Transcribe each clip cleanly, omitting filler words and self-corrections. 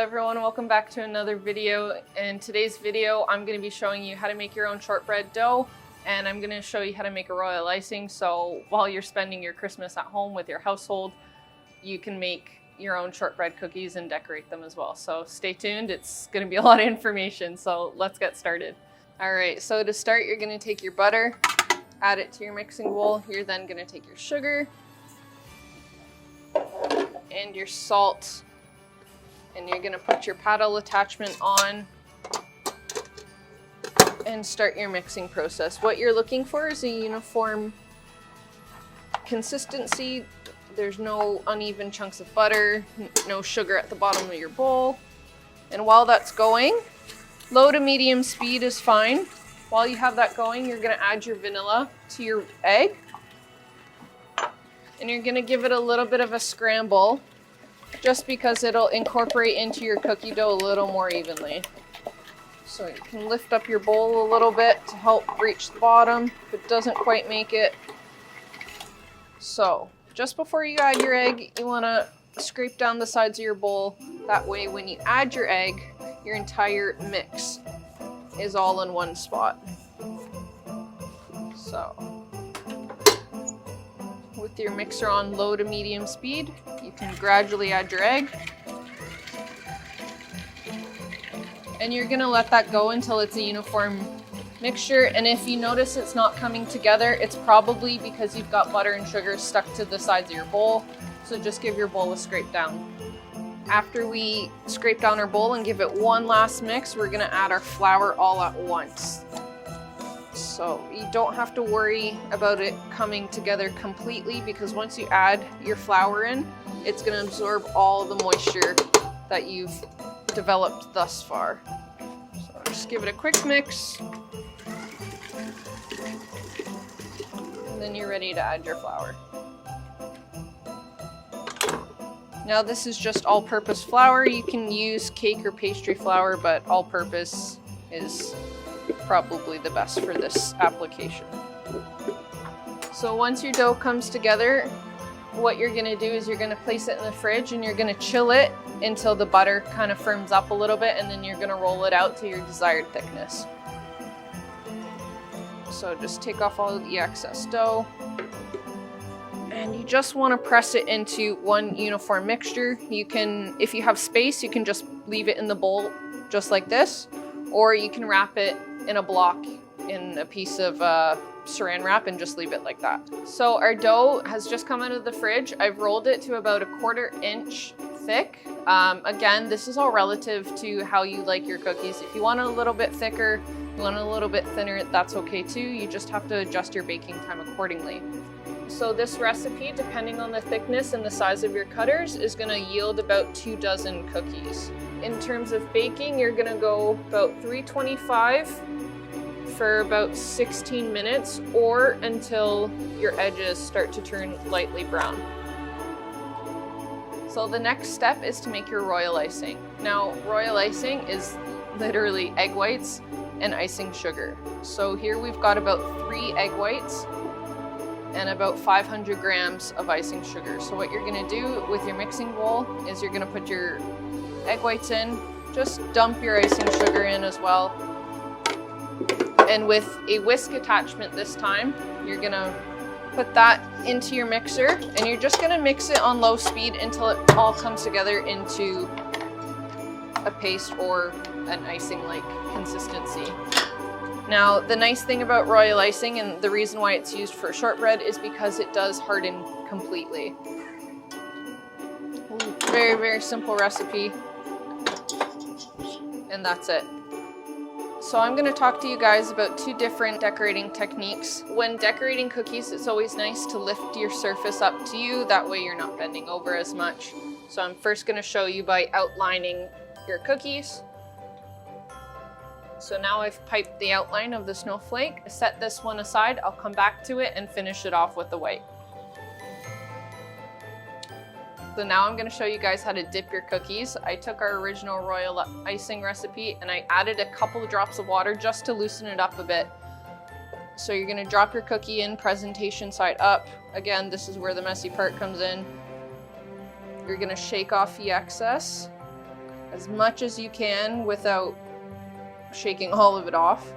everyone, welcome back to another video. In today's video, I'm going to be showing you how to make your own shortbread dough, and I'm going to show you how to make a royal icing. So while you're spending your Christmas at home with your household, you can make your own shortbread cookies and decorate them as well. So stay tuned, it's going to be a lot of information, so let's get started. All right, so to start, you're going to take your butter, add it to your mixing bowl. You're then going to take your sugar and your salt, and you're going to put your paddle attachment on and start your mixing process. What you're looking for is a uniform consistency. There's no uneven chunks of butter, no sugar at the bottom of your bowl. And while that's going, low to medium speed is fine. While you have that going, you're going to add your vanilla to your egg. And you're going to give it a little bit of a scramble, just because it'll incorporate into your cookie dough a little more evenly. So you can lift up your bowl a little bit to help reach the bottom if it doesn't quite make it. So just before you add your egg, you want to scrape down the sides of your bowl. That way when you add your egg, your entire mix is all in one spot. So with your mixer on low to medium speed, you can gradually add your egg. And you're gonna let that go until it's a uniform mixture. And if you notice it's not coming together, it's probably because you've got butter and sugar stuck to the sides of your bowl. So just give your bowl a scrape down. After we scrape down our bowl and give it one last mix, we're gonna add our flour all at once. So you don't have to worry about it coming together completely, because once you add your flour in, it's going to absorb all the moisture that you've developed thus far. So just give it a quick mix. And then you're ready to add your flour. Now this is just all-purpose flour. You can use cake or pastry flour, but all-purpose is probably the best for this application. So once your dough comes together, what you're going to do is you're going to place it in the fridge and you're going to chill it until the butter kind of firms up a little bit, and then you're going to roll it out to your desired thickness. So just take off all the excess dough, and you just want to press it into one uniform mixture. You can, if you have space, you can just leave it in the bowl just like this, or you can wrap it in a block in a piece of saran wrap and just leave it like that. So our dough has just come out of the fridge. I've rolled it to about 1/4 inch thick. Again, this is all relative to how you like your cookies. If you want it a little bit thicker, you want it a little bit thinner, that's okay too. You just have to adjust your baking time accordingly. So this recipe, depending on the thickness and the size of your cutters, is going to yield about 2 dozen cookies. In terms of baking, you're going to go about 325 for about 16 minutes, or until your edges start to turn lightly brown. So the next step is to make your royal icing. Now, royal icing is literally egg whites and icing sugar. So here we've got about 3 egg whites and about 500 grams of icing sugar. So what you're going to do with your mixing bowl is you're going to put your egg whites in, just dump your icing sugar in as well. And with a whisk attachment this time, you're going to put that into your mixer, and you're just going to mix it on low speed until it all comes together into a paste or an icing-like consistency. Now, the nice thing about royal icing, and the reason why it's used for shortbread, is because it does harden completely. Very, very simple recipe, and that's it. So I'm going to talk to you guys about 2 different decorating techniques. When decorating cookies, it's always nice to lift your surface up to you. That way you're not bending over as much. So I'm first going to show you by outlining your cookies. So now I've piped the outline of the snowflake. Set this one aside. I'll come back to it and finish it off with the white. So now I'm going to show you guys how to dip your cookies. I took our original royal icing recipe and I added a couple of drops of water just to loosen it up a bit. So you're going to drop your cookie in presentation side up. Again, this is where the messy part comes in. You're going to shake off the excess. as much as you can without shaking all of it off.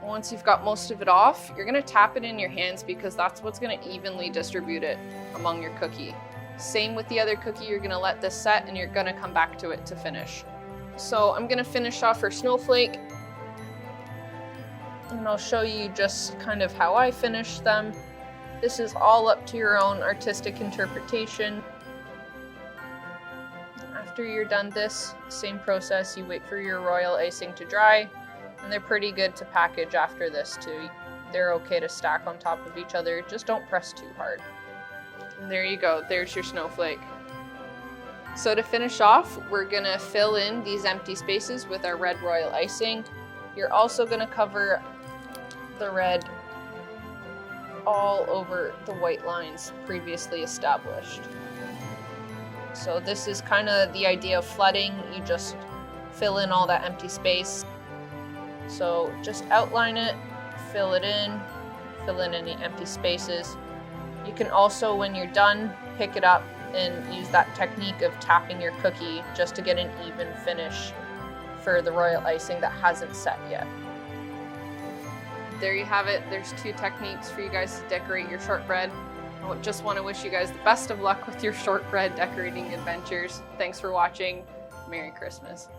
Once you've got most of it off, you're gonna tap it in your hands because that's what's gonna evenly distribute it among your cookie. Same with the other cookie, you're gonna let this set and you're gonna come back to it to finish. So I'm gonna finish off her snowflake and I'll show you just kind of how I finish them. This is all up to your own artistic interpretation. After you're done this, same process, you wait for your royal icing to dry, and they're pretty good to package after this too. They're okay to stack on top of each other, just don't press too hard. And there you go, there's your snowflake. So to finish off, we're gonna fill in these empty spaces with our red royal icing. You're also gonna cover the red all over the white lines previously established. So this is kind of the idea of flooding. You just fill in all that empty space. So just outline it, fill it in, fill in any empty spaces. You can also, when you're done, pick it up and use that technique of tapping your cookie just to get an even finish for the royal icing that hasn't set yet. There you have it. There's 2 techniques for you guys to decorate your shortbread. I just want to wish you guys the best of luck with your shortbread decorating adventures. Thanks for watching. Merry Christmas.